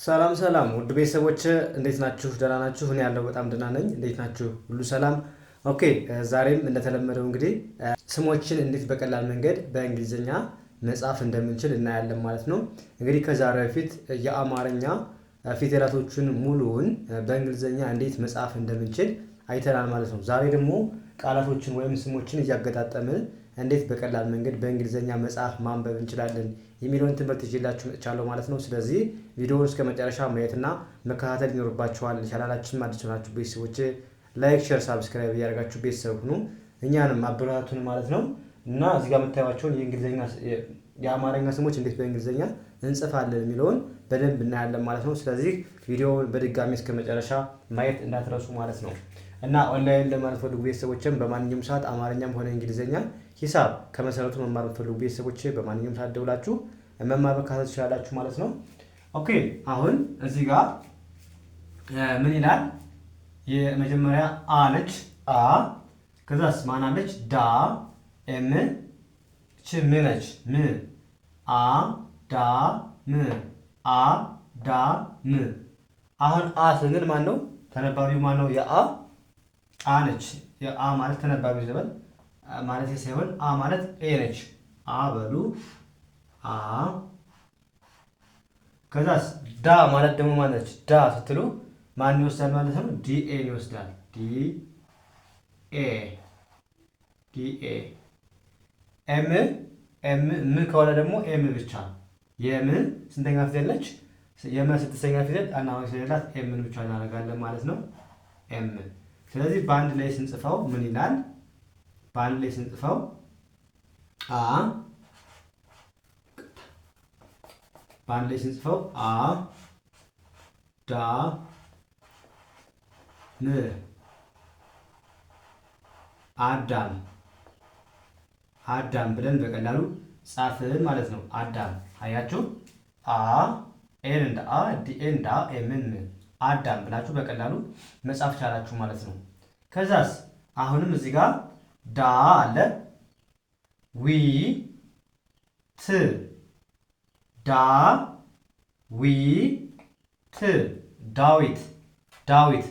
ሰላም ሰላም ውድ ቤተሰቦች እንዴት ናችሁ? ደህና ናችሁ? እኔ ያለው በጣም ደህና ነኝ። እንዴት ናችሁ? ሁሉ ሰላም? ኦኬ። ዛሬም እንደተለመደው እንግዲህ ስሞችን እንዴት በቀላል መንገድ በእንግሊዝኛ መጻፍ እንደምንችል እናያለን ማለት ነው። እንግዲህ ከዛሬ በፊት የአማርኛ ፊደላቶችን ሙሉውን በእንግሊዝኛ እንዴት መጻፍ እንደምንችል አይተናል ማለት ነው። ዛሬ ደግሞ ቃላቶችን ወይም ስሞችን እያገጣጠምን እንዴት በቀላል መንገድ በእንግሊዝኛ መጻፍ ማንበብ እንችላለን የሚለውን ትምህርት ይዤላችሁ መጥቻለሁ ማለት ነው። ስለዚህ ቪዲዮውን እስከ መጨረሻ ማየትና መከታተል ይኖርባችኋል። ቻናላችንን አዲስ ናችሁ ቤተሰቦች ላይክ፣ ሼር፣ ሳብስክራይብ እያደረጋችሁ ቤተሰብ ሁኑ፣ እኛንም አበረታቱን ማለት ነው። እና እዚህ ጋር የምታዩዋቸውን የአማርኛ ስሞች እንዴት በእንግሊዝኛ እንጽፋለን የሚለውን በደንብ እናያለን ማለት ነው። ስለዚህ ቪዲዮውን በድጋሚ እስከ መጨረሻ ማየት እንዳትረሱ ማለት ነው። እና ኦንላይን ለማትፈልጉ ቤተሰቦችም በማንኛውም ሰዓት አማርኛም ሆነ እንግሊዝኛ ሂሳብ ከመሰረቱ መማር የምትፈልጉ ቤተሰቦች በማንኛውም ሰዓት ደውላችሁ መማር መካተት ትችላላችሁ ማለት ነው። ኦኬ አሁን እዚህ ጋር ምን ይላል? የመጀመሪያ አ ነች። አ ከዛስ ማን አለች? ዳ ኤም ች ም ነች። ም አ ዳ ም አ ዳ ም። አሁን አ ስንል ማን ነው? ተነባቢው ማን ነው? የአ አ ነች። የአ ማለት ተነባቢ ዘበን ማለት ሳይሆን አ ማለት ኤ ነች። አ በሉ አ። ከዛስ ዳ ማለት ደግሞ ማን ነች? ዳ ስትሉ ማን ይወስዳል ማለት ነው? ዲ ኤ ይወስዳል። ዲ ኤ ዲ ኤ። ኤም ኤም ም ከሆነ ደግሞ ኤም ብቻ። የም ስንተኛ ፊደል ነች? የመ ስድስተኛ ፊደል አናባቢ ስለሌላት ኤምን ብቻ እናደርጋለን ማለት ነው። ኤም። ስለዚህ በአንድ ላይ ስንጽፈው ምን ይላል? በአንድ ላይ ስንጽፈው አ በአንድ ላይ ስንጽፈው አ ዳ ም አዳም አዳም ብለን በቀላሉ ጻፍን ማለት ነው። አዳም አያችሁ? አ ኤን እንደ አ ዲ ኤን እንደ አ ኤምን ም አዳም ብላችሁ በቀላሉ መጻፍ ቻላችሁ ማለት ነው። ከዛስ አሁንም እዚህ ጋር ዳ አለ። ዊ ት ዳ ዊ ት ዳዊት ዳዊት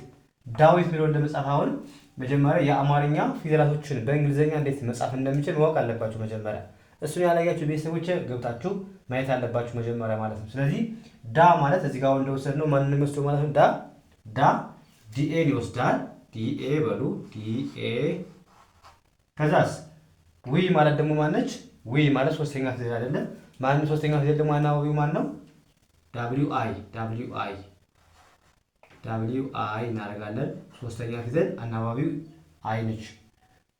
ዳዊት የሚለውን ለመጻፍ አሁን መጀመሪያ የአማርኛ ፊደላቶችን በእንግሊዝኛ እንዴት መጻፍ እንደሚችል ማወቅ አለባችሁ። መጀመሪያ እሱን ያላያችሁ ቤተሰቦች ገብታችሁ ማየት አለባችሁ መጀመሪያ ማለት ነው። ስለዚህ ዳ ማለት እዚህ ጋር እንደወሰድነው ማንን የሚወስደው ማለት ነው? ዳ ዲኤን ይወስዳል። ዲኤ በሉ ዲኤ። ከዛስ ዊ ማለት ደግሞ ማነች? ዊ ማለት ሶስተኛ ፊደል አይደለ? ማን ሶስተኛ ፊደል ደግሞ አናባቢው ማን ነው? ደብሊው አይ ደብሊው አይ ደብሊው አይ እናደርጋለን። ሶስተኛ ፊደል አናባቢው አይ ነች።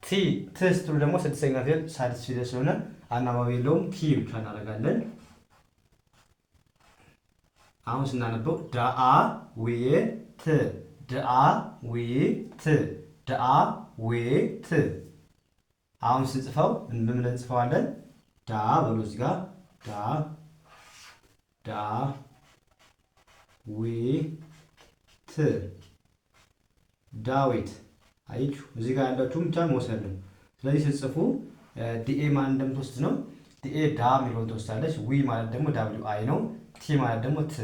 ቲ ት ስትሉ ደግሞ ስድስተኛ ፊደል ሳድስ ፊደል ስለሆነ አናባቢ የለውም። ቲ ብቻ እናደርጋለን። አሁን ስናነበው ዳአ ዊ ት ዳአ ዊ ት ዳአ ዊ ት። አሁን ስንጽፈው ምን ብለን እንጽፈዋለን? ዳ በሉ እዚህ ጋር ዳ ዳ ዊ ት ዳዊት። አይችሁ እዚህ ጋር ያላችሁም ብቻ መውሰድ ነው። ስለዚህ ስትጽፉ ዲኤ ማን እንደምትወስድ ነው። ዲኤ ዳ የሚለውን ትወስዳለች። ዊ ማለት ደግሞ ዳብሊው አይ ነው። ቲ ማለት ደግሞ ት።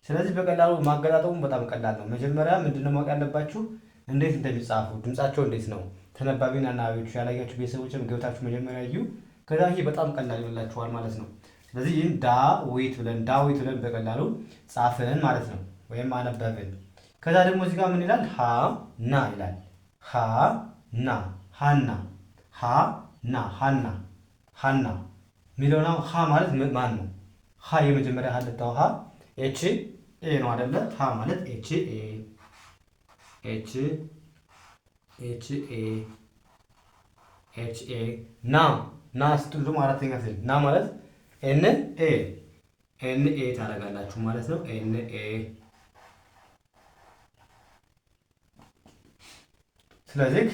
ስለዚህ በቀላሉ ማገጣጠሙም በጣም ቀላል ነው። መጀመሪያ ምንድነው ማወቅ ያለባችሁ? እንዴት እንደሚጻፉ ድምጻቸው እንዴት ነው። ተነባቢና አናባቢዎቹ ያላያችሁ ቤተሰቦችም ገብታችሁ መጀመሪያ እዩ። ከዛ ይሄ በጣም ቀላል ይሆንላችኋል ማለት ነው። ስለዚህ ይህን ዳዊት ብለን በቀላሉ ጻፍን ማለት ነው፣ ወይም አነበብን። ከዛ ደግሞ እዚህ ጋር ምን ይላል? ሀ ና ይላል። ሀ ና ሀና ሀ ና ሀና ሀና የሚለው ነው። ሀ ማለት ማን ነው? ሀ የመጀመሪያ ሀለታው ሀ ኤች ኤ ነው አይደለ? ሀ ማለት ኤች ኤ ኤች ኤች ኤ ኤች ኤ። ና ና ስትሉ ደግሞ አራተኛ ፊደል ና ማለት ኤን ኤ ኤን ኤ ታደርጋላችሁ ማለት ነው። ኤን ኤ። ስለዚህ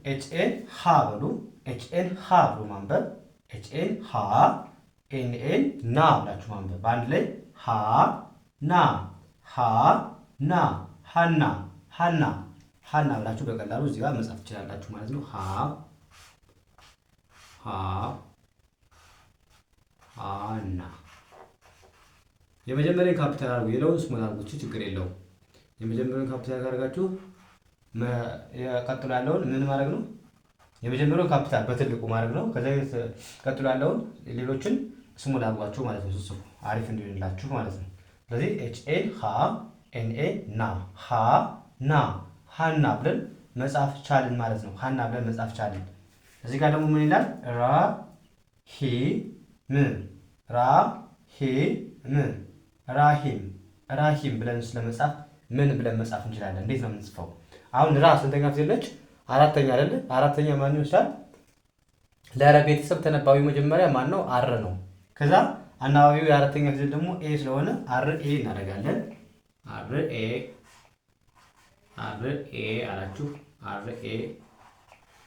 ኤች ኤን ሀ በሉ። ኤች ኤን ሀ ብሎ ማንበብ። ኤች ኤን ሀ ኤን ኤን ና ብላችሁ ማንበብ። በአንድ ላይ ሀ ና ሀ ና ሀና ሀና ሀና ብላችሁ በቀላሉ እዚህ ጋር መጻፍ ትችላላችሁ ማለት ነው። ሀ ሀ ሀና የመጀመሪያውን ካፒታል አድርጉ፣ የለውን ስሞል አድርጉት፣ ችግር የለውም። የመጀመሪያውን ካፒታል ካደረጋችሁ ቀጥሎ ያለውን ምን ማድረግ ነው? የመጀመሪያውን ካፒታል በትልቁ ማድረግ ነው። ከዛ ቀጥሎ ያለውን ሌሎችን ስሞል አድርጓቸው ማለት ነው። ስሱ አሪፍ እንዲሆንላችሁ ማለት ነው። ስለዚህ ኤችኤን ሃ ኤንኤ ና ሃ ና ሃና ብለን መጻፍ ቻልን ማለት ነው። ሃና ብለን መጻፍ ቻልን። እዚህ ጋር ደግሞ ምን ይላል? ራ ሂ ም ራ ሂ ም ራሂም ራሂም ብለን ስለመጻፍ ምን ብለን መጻፍ እንችላለን? እንዴት ነው የምንጽፈው? አሁን ራ ስንተኛ ፊደል ነች? አራተኛ አይደለ? አራተኛ ማን ይወስዳል? ለረ ቤተሰብ ተነባቢው መጀመሪያ ማን ነው? አር ነው። ከዛ አናባቢው የአራተኛ ፊደል ደግሞ ኤ ስለሆነ አር ኤ እናደርጋለን። አር ኤ አላችሁ። አር ኤ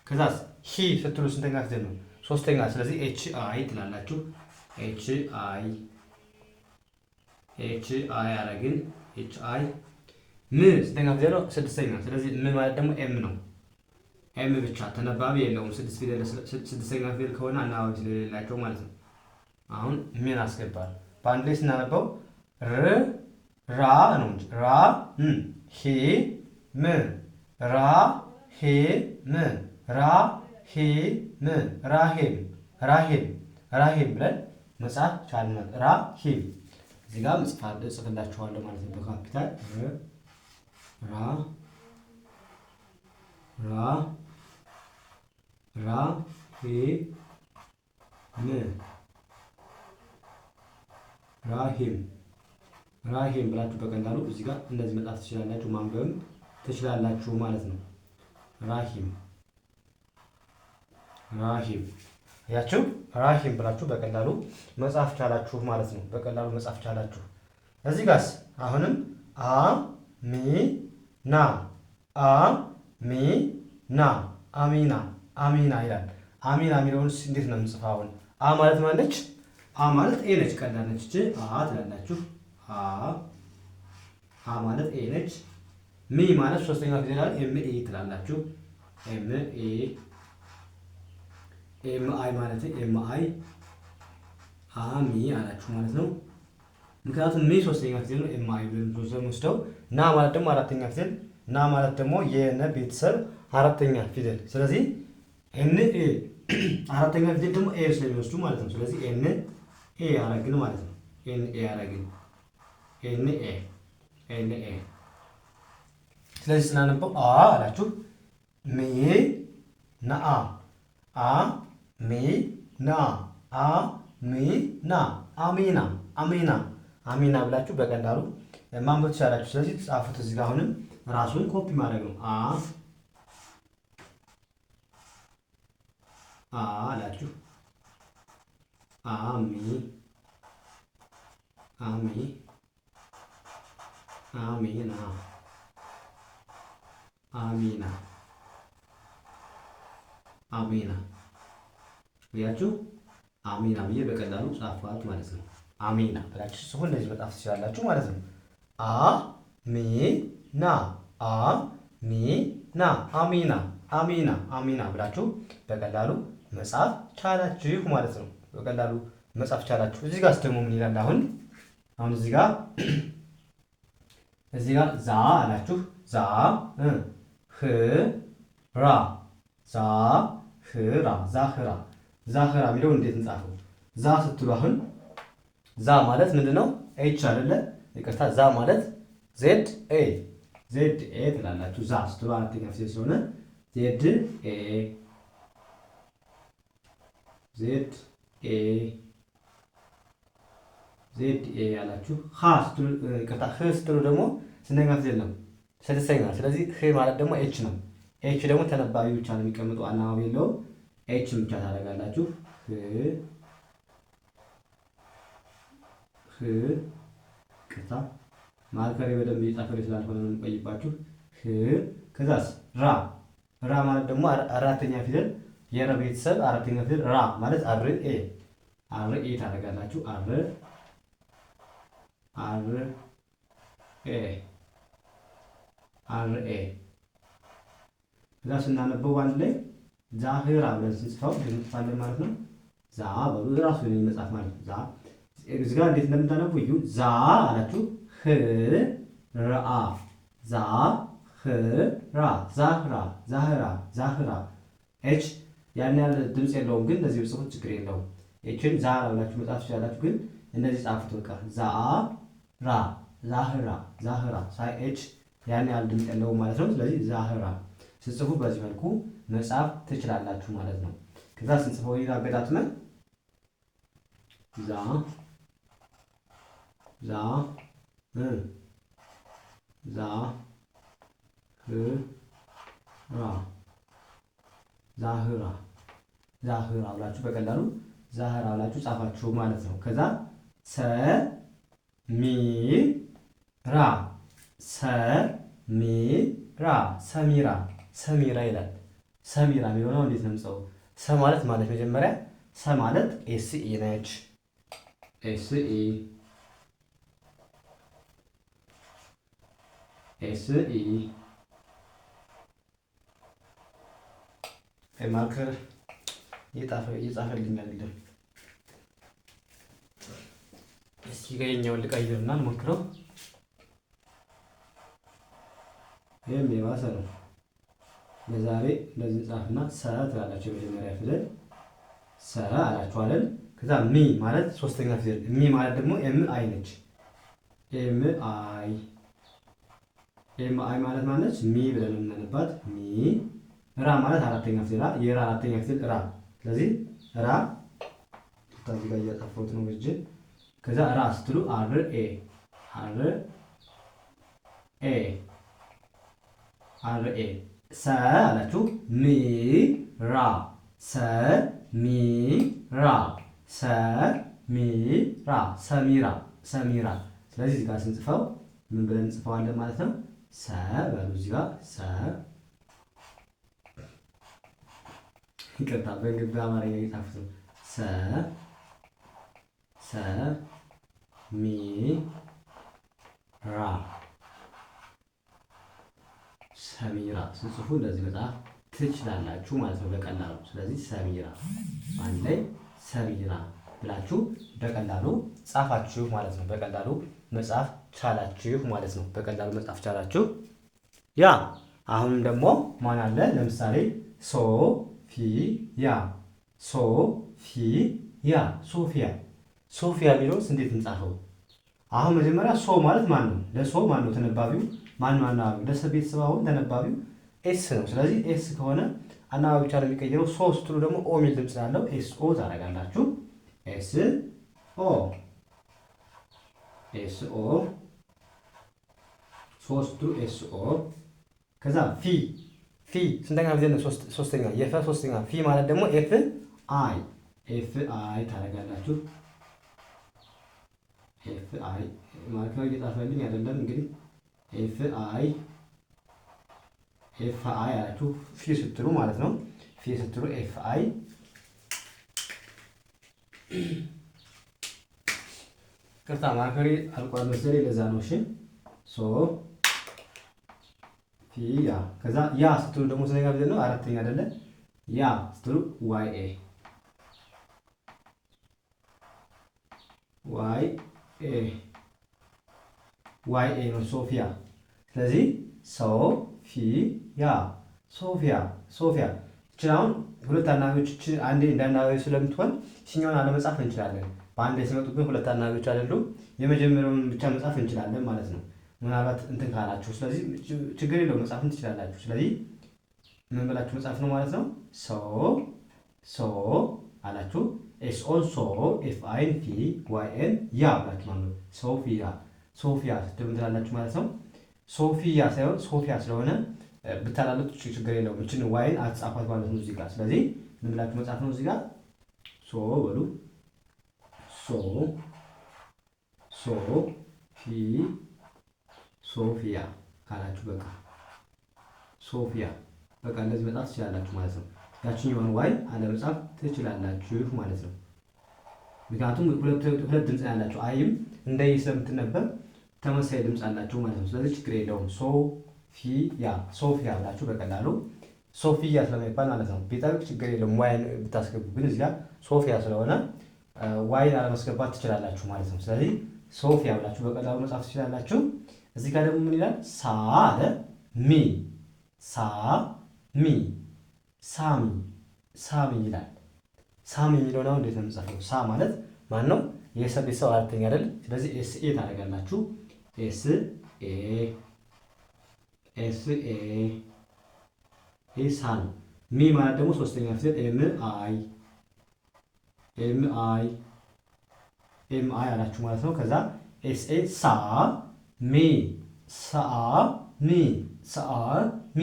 ከዛስ ሂ ስትሉ ስንተኛ ፊደል ነው? ሶስተኛ። ስለዚህ ኤች አይ ትላላችሁ። ኤች አይ አረግን። ኤች አይ ም ስንተኛ ፊደል ነው? ስድስተኛ። ስለዚህ ም ማለት ደግሞ ኤም ነው። ኤም ብቻ ተነባቢ የለውም። ስድስተኛ ፊደል ከሆነ አናባቢ ስለሌላቸው ማለት ነው። አሁን ምን አስገባል? በአንድ ላይ ስናነበው ራ ነው እንጂ ራ ሂ ም ራ ሂ ም ራ ሂ ም ራሂም ራሂም ብለን መጻፍ ቻልን። ራሂም እዚህ ጋር እጽፍላችኋለሁ ማለት ነው። በካፒታል ራሂም ብላችሁ በቀላሉ እዚህ ጋር እንደዚህ መጻፍ ትችላላችሁ፣ ማንበብም ትችላላችሁ ማለት ነው። ራሂም ያችሁ ራሂም ብላችሁ በቀላሉ መጻፍ ቻላችሁ ማለት ነው። በቀላሉ መጻፍ ቻላችሁ። እዚህ ጋርስ አሁንም አሚና ይላል። አሚና የሚለውን እንዴት ነው የምንጽፈው? አሁን አ ማለት ማለች? አ ማለት ኤ ነች። ቀላል ነች። እቺ አ ትላላችሁ። አ ማለት ኤ ነች። ሚ ማለት ሶስተኛ ፊደል ላይ ኤም ኤ ትላላችሁ። ኤም አይ ማለት ኤም አይ አሚ አላችሁ ማለት ነው። ምክንያቱም ሚ ሶስተኛ ፊደል ነው። ኤም አይ ብለን ወስደው ና ማለት ደግሞ አራተኛ ፊደል ና ማለት ደግሞ የነ ቤተሰብ አራተኛ ፊደል። ስለዚህ ኤን ኤ አራተኛ ፊደል ደግሞ ኤ ስለሚወስዱ ማለት ነው። ስለዚህ ኤን ኤ አረግን ማለት ነው። ኤን ኤ አረግን ኤን ኤ ስለዚህ ስናነበው አ አላችሁ ሚ ና አ ሚ ና አ ሚ ና አሚና ብላችሁ በቀላሉ ማንበብ ትችላላችሁ። ስለዚህ ጻፉት። እዚህ ጋር አሁንም ራሱን ኮፒ ማድረግ ነው። አላችሁ አሚና ብያችሁ አሚና ብዬ በቀላሉ ጻፏት ማለት ነው። አሚና ብላችሁ ጽፉ። እንደዚህ መጻፍ ትችላላችሁ ማለት ነው። አሚና ብላችሁ በቀላሉ መጻፍ ቻላችሁ ማለት ነው። በቀላሉ መጻፍ ቻላችሁ። እዚህ ጋር ደግሞ ምን ይላል? አሁን እዚህ ጋር ዛ አላችሁ። ዛህራ የሚለው እንዴት እንጻፈው? ዛ ስትሉ አሁን ዛ ማለት ምንድነው? ኤች አይደለ? ይቅርታ፣ ዛ ማለት ዜድ ኤ ትላላችሁ። ዛ ስትሉ አራተኛ ፊደል ስለሆነ ዜድ ኤ አላችሁ። ይቅርታ፣ ህ ስትሉ ደግሞ ስንተኛ ፊደል ነው? ስድስተኛ። ስለዚህ ህ ማለት ደግሞ ኤች ነው። ኤች ደግሞ ተነባቢ ብቻ ነው የሚቀመጡ፣ አናባቢ የለውም። ኤችን ብቻ ታደርጋላችሁ። ቅርታ ማርከሬ በደንብ እየጻፈልኝ ስላልሆነ ነው የምቆይባችሁ። ከዛስ ራ ማለት ደግሞ አራተኛ ፊደል የረ ቤተሰብ አራተኛ ፊደል ራ ማለት አር ኤ ታደርጋላችሁ። አር ኤ ከዛ ስናነበው አንድ ላይ ዛህራ ብለን ስንጽፈው እንጽፋለን ማለት ነው። ዛ በሉ ራሱ ነው መጻፍ ማለት ነው። እዚህ ጋር እንዴት እንደምታነቡ እዩ። ዛ አላችሁ ህ ራ ዛ ህ ራ ዛህራ ዛህራ ዛህራ ኤች ያን ያህል ድምፅ የለውም፣ ግን እንደዚህ ብጽፉት ችግር የለውም። ኤችን ዛ ብላችሁ መጻፍ ትችላላችሁ፣ ግን እንደዚህ ጻፉት። በቃ ዛ ራ ዛህራ ዛህራ ሳይ ኤች ያን ያህል ድምፅ የለውም ማለት ነው። ስለዚህ ዛህራ ስጽፉ በዚህ መልኩ መጻፍ ትችላላችሁ ማለት ነው። ከዛ ስንጽፈው አገጣጥመን ዛ ዛ ዛ ህ ራ ዛህራ ዛህራ ብላችሁ በቀላሉ ዛህራ ብላችሁ ጻፋችሁ ማለት ነው። ከዛ ሰ ሚ ራ ሰ ሚ ራ ሰሚራ ሰሚራ ይላል። ሰሚራ የሚሆነው እንዴት ነው የምጽፈው? ሰ ማለት መጀመሪያ ሰ ማለት ኤስ ኢ ነች። ኤስ ኢ ኤስ ኢ ማርከር እየጻፈልኝ አይደለም። እስኪ ገኘውን ልቀይርና እንሞክረው። ይህም የባሰ ነው። ለዛሬ እንደዚህ ጻፍና ሰ ትላላችሁ። የመጀመሪያ ፊደል ሰ አላችኋለን። ከዛ ሚ ማለት ሶስተኛ ፊደል፣ ሚ ማለት ደግሞ ኤም አይ ነች። ኤም አይ ማለት ማነች? ሚ ብለን የምንልባት ሚ። ራ ማለት አራተኛ ፊደል፣ የራ አራተኛ ፊደል ራ። ስለዚህ ራ ታዚህ ጋር እያጠፋሁት ነው በእጅ። ከዛ ራ ስትሉ አር ኤ አር ኤ አር ኤ። ሰ አላችሁ ሚ ራ ሰ ሚ ራ ሰ ሚ ራ ሰሚራ ሰሚራ። ስለዚህ እዚህ ጋር ስንጽፈው ምን ብለን እንጽፈዋለን ማለት ነው? ሰ በሉ እዚህ ጋር ሰ። ይቅርታ በአማርኛ እየጻፍኩት ነው። ሰ ሰ ሚ ራ ሰሚራ ስጽፉ እንደዚህ መጻፍ ትችላላችሁ ማለት ነው በቀላሉ። ስለዚህ ሰሚራ አንድ ላይ ሰሚራ ብላችሁ በቀላሉ ጻፋችሁ ማለት ነው። በቀላሉ መጻፍ ቻላችሁ ማለት ነው። በቀላሉ መጻፍ ቻላችሁ። ያ አሁንም ደግሞ ማን አለ? ለምሳሌ ሶፊያ ሶፊያ ሶፊያ ሶፊያ የሚለውስ እንዴት እንጻፈው? አሁን መጀመሪያ ሶ ማለት ማን ነው? ለሶ ማን ነው ተነባቢው? ማን ነው አናባቢው? ለሰ ቤተሰብ አሁን ተነባቢው ኤስ ነው። ስለዚህ ኤስ ከሆነ አናባቢ ብቻ ነው የሚቀየረው። ሶ ስትሉ ደግሞ ኦ የሚል ድምፅ ስላለው ኤስ ኦ ታደርጋላችሁ። ኤስ ኦ ኤስ ኦ ሶስቱ ኤስ ኦ። ከዛ ፊ ስንተኛ ጊዜ ነው? ሶስተኛ የፈ ሶስተኛ። ፊ ማለት ደግሞ ኤፍ አይ ታደርጋላችሁ። ኤፍ አይ ማለት ነው እየጻፈልኝ አይደለም እንግዲህ ኤፍ አይ አላችሁ ፊ ስትሉ ማለት ነው። ፊ ስትሉ ኤፍ አይ ቅርታ ማርከሪ አልቋል መሰለኝ ለዛ ነው። እሺ ሶ ፊ ያ። ከዛ ያ ስትሉ ደግሞ ስንተኛ ጊዜ ነው? አራተኛ አይደለ? ያ ስትሉ ዋይ ኤ ነው ሶፊያ። ስለዚህ ሶፊያ ሶፊያ። እችን አሁን ሁለት አናባቢዎች አንዴ እንዳናባቢ ስለምትሆን እችኛውን አለመጻፍ እንችላለን። በአንዴ ሲመጡብን ሁለት አናባቢዎች አይደሉም። የመጀመሪያውን ብቻ መጻፍ እንችላለን ማለት ነው። ምናልባት እንትን ካላችሁ፣ ስለዚህ ችግር የለውም መጻፍን ትችላላችሁ። ስለዚህ ምን ብላችሁ መጻፍ ነው ማለት ነው? ሶ አላችሁ ኤስ ኦን ሶ ኤፍ አይን ፊ ዋይ ኤን ያ ብላችሁ ማለት ነው። ሶፊያ ስትሉ ትላላችሁ ማለት ነው። ሶፊያ ሳይሆን ሶፊያ ስለሆነ ብታላሉት ችግር የለውም። እችን ዋይን አትጻፏት ማለት ነው እዚህ ጋር። ስለዚህ ምን ብላችሁ መጻፍ ነው እዚህ ጋር? ሶ በሉ ሶፊያ ካላችሁ በቃ ሶፊያ በቃ እንደዚህ መጻፍ ትችላላችሁ ማለት ነው። ያችኛውን ዋይ አለመጻፍ ትችላላችሁ ማለት ነው። ምክንያቱም ሁለት ድምፅ ያላችሁ አይም እንደይ ስለምትነበብ ተመሳሳይ ድምፅ አላችሁ ማለት ነው። ስለዚህ ችግር የለውም። ሶፊያ ብላችሁ በቀላሉ ሶፊያ ስለማይባል ማለት ነው ቢጠብቅ ችግር የለውም። ዋይን ብታስገቡ ግን እዚህ ጋር ሶፊያ ስለሆነ ዋይን አለማስገባት ትችላላችሁ ማለት ነው። ስለዚህ ሶፊያ ብላችሁ በቀላሉ መጻፍ ትችላላችሁ። እዚህ ጋር ደግሞ ምን ይላል? ሳ አለ ሚ ሳ ሚ ሳሚ ሳሚ ይላል። ሳሚ የሚለውን አሁን እንዴት ነው የምንጽፈው? ሳ ማለት ማን ነው? የሰብ ቤተሰብ አራተኛ አይደል? ስለዚህ ኤስ ኤ ታደርጋላችሁ። ኤስ ኤ ኤስ ኤ ሳ ነው። ሚ ማለት ደግሞ ሶስተኛ ፊደል ኤም አይ ኤም አይ ኤም አይ አላችሁ ማለት ነው። ከዛ ኤስ ኤ ሳ ሚ ሳ ሚ ሳ ሚ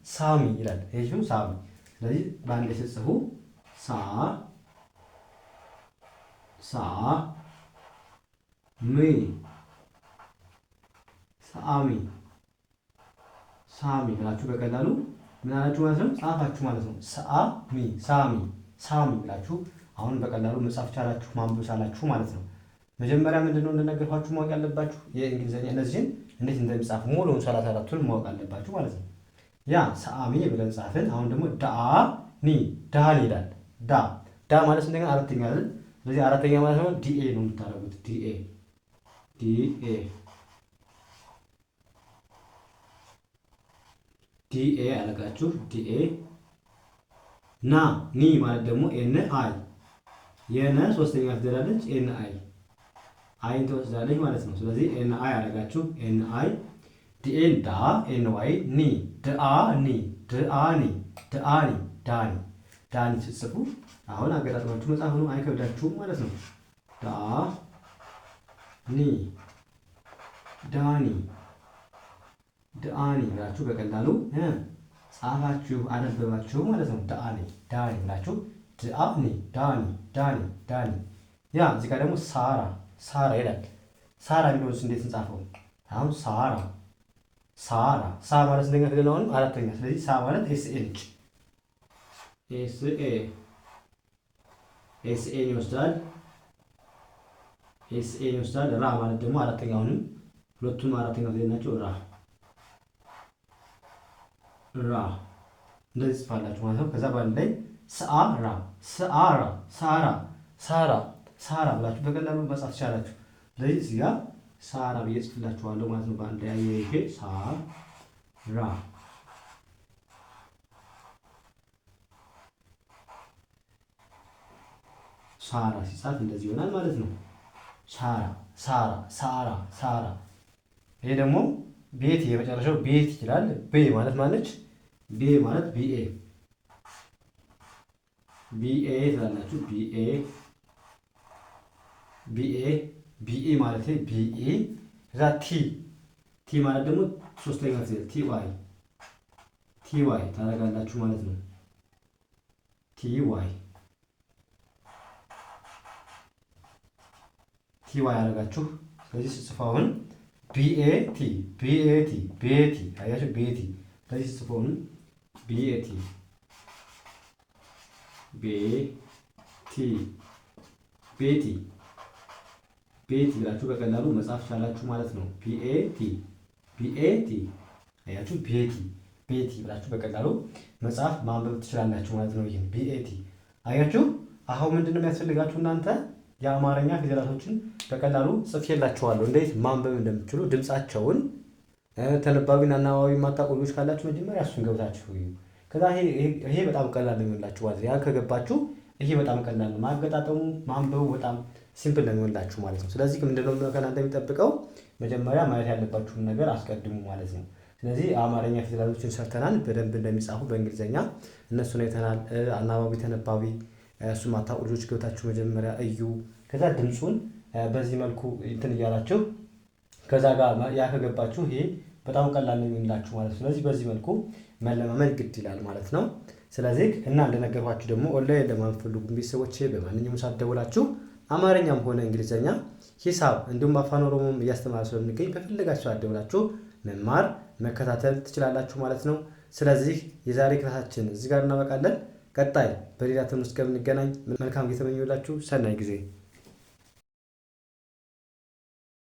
ሳሚ ይላል። ይሄ ሳሚ። ስለዚህ በአንድ ላይ ስትጽፉ ሳ ሳ ሚ ሳሚ ሳሚ ብላችሁ በቀላሉ ምን አላችሁ ማለት ነው? ጻፋችሁ ማለት ነው። ሳሚ ሳሚ ሳሚ ብላችሁ አሁን በቀላሉ መጻፍ ቻላችሁ፣ ማንበብ ቻላችሁ ማለት ነው። መጀመሪያ ምንድነው እንደነገርኳችሁ ማወቅ ያለባችሁ የእንግሊዝኛ እነዚህን እንዴት እንደሚጻፉ ሙሉውን 34ቱን ማወቅ አለባችሁ ማለት ነው። ያ ሳሚ ብለን ጻፍን። አሁን ደግሞ ዳኒ ዳኒ ይላል። ዳ ማለት እንደገና አራተኛ አይደል? ስለዚህ አራተኛ ማለት ነው ዲኤ ነው የምታደርጉት። ዲኤ አለቃችሁ። ዲኤ ና ኒ ማለት ደግሞ ኤን አይ የነ ሶስተኛ ፊደል አለች። ኤን አይ አይን ትወስዳለች ማለት ነው። ስለዚህ ኤን አይ አለጋችሁ። ኤን አይ ዲኤን ዳ ኤን ዋይ ኒ ዳኒ ዳኒ ዳኒ ዳኒ ዳኒ ስትጽፉ አሁን አገጣጥማችሁ መጻፍ ነው፣ አይከብዳችሁም ማለት ነው። ዳኒ ዳኒ ዳኒ ብላችሁ በቀላሉ ጻፋችሁ አነበባችሁ ማለት ነው። ዳኒ ዳኒ ብላችሁ ዳኒ ዳኒ ዳኒ ዳኒ። ያ እዚህ ጋር ደግሞ ሳራ ሳራ ይላል። ሳራ የሚለውን እንዴት እንጻፈው? አሁን ሳራ ሳራ ሳ ማለት እንደኛ ፊደል ነው አራተኛ። ስለዚህ ሳ ማለት ኤስ ኤ ነች። ኤስ ኤ ይወስዳል። ኤስ ኤ ይወስዳል። ራ ማለት ደግሞ አራተኛውንም ሁለቱም አራተኛ ፊደል ናቸው። ራ እንደዚህ ጽፋላችሁ ማለት ነው። ከዛ በአንድ ላይ ሰአራ ሰአራ ሳራ ሳራ ሳራ ብላችሁ በቀላሉ መጻፍ ትችላላችሁ። ስለዚህ እዚህ ጋር ሳራ ብዬ ጽፍላችኋለሁ ማለት ነው። በአንድ ላይ ይሄ ሳራ ሳራ ሲጻፍ እንደዚህ ይሆናል ማለት ነው። ሳራ ሳራ ሳራ ሳራ። ይሄ ደግሞ ቤት የመጨረሻው ቤት ይችላል። ቤ ማለት ማለች? ቤ ማለት ቢኤ ቢኤ ትላላችሁ። ቢኤ ቢኤ ቢኤ ማለት ቢኤ። ከዛ ቲ ማለት ደግሞ ሶስተኛ ፊደል ቲ ዋይ ታደርጋላችሁ ማለት ነው። ቲ ዋይ ያደርጋችሁ። ስለዚህ ስጽፋውን ቢኤቲ ቤቲ አያችሁ፣ ቤቲ። ስለዚህ ስጽፋውን ቢኤቲ ቤቲ ብላችሁ በቀላሉ መጻፍ ቻላችሁ ማለት ነው። ቢኤቲ አያችሁ፣ ቤቲ ብላችሁ በቀላሉ መጻፍ ማንበብ ትችላላችሁ ማለት ነው። ይሄን ቢኤቲ አያችሁ። አሁን ምንድነው የሚያስፈልጋችሁ እናንተ የአማርኛ ፊደላቶችን በቀላሉ ጽፌላችኋለሁ፣ እንዴት ማንበብ እንደምትችሉ ድምጻቸውን ተነባቢና አናባቢ የማታውቁ ልጆች ካላችሁ መጀመሪያ እሱን ገብታችሁ ከዛ ይሄ በጣም ቀላል ነው የሚሆንላችሁ ማለት ነው። ያን ከገባችሁ ይሄ በጣም ቀላል ነው፣ ማገጣጠሙ ማንበቡ በጣም ሲምፕል ነው የሚሆንላችሁ ማለት ነው። ስለዚህ ምንድነው ከእናንተ የሚጠብቀው? መጀመሪያ ማየት ያለባችሁን ነገር አስቀድሙ ማለት ነው። ስለዚህ አማርኛ ፊደላቶችን ሰርተናል፣ በደንብ እንደሚጻፉ በእንግሊዝኛ እነሱን አይተናል። አናባቢ ተነባቢ እሱ ማታውቁ ልጆች ገብታችሁ መጀመሪያ እዩ። ከዛ ድምፁን በዚህ መልኩ እንትን እያላችሁ ከዛ ጋር ያ ከገባችሁ ይሄ በጣም ቀላል ነው የሚሆንላችሁ ማለት ነው። ስለዚህ በዚህ መልኩ መለማመድ ግድ ይላል ማለት ነው። ስለዚህ እና እንደነገርኳችሁ ደግሞ ኦንላይን ለማንፈልጉ ቤተሰቦቼ በማንኛውም ሰዓት ደውላችሁ አማርኛም ሆነ እንግሊዝኛ፣ ሂሳብ እንዲሁም አፋን ኦሮሞም እያስተማረ ስለሚገኝ በፈለጋችሁ ሰዓት ደውላችሁ መማር መከታተል ትችላላችሁ ማለት ነው። ስለዚህ የዛሬ ክላሳችን እዚህ ጋር እናበቃለን። ቀጣይ በሌላ ትምህርት እስከምንገናኝ መልካም ጊዜ ተመኘሁላችሁ። ሰናይ ጊዜ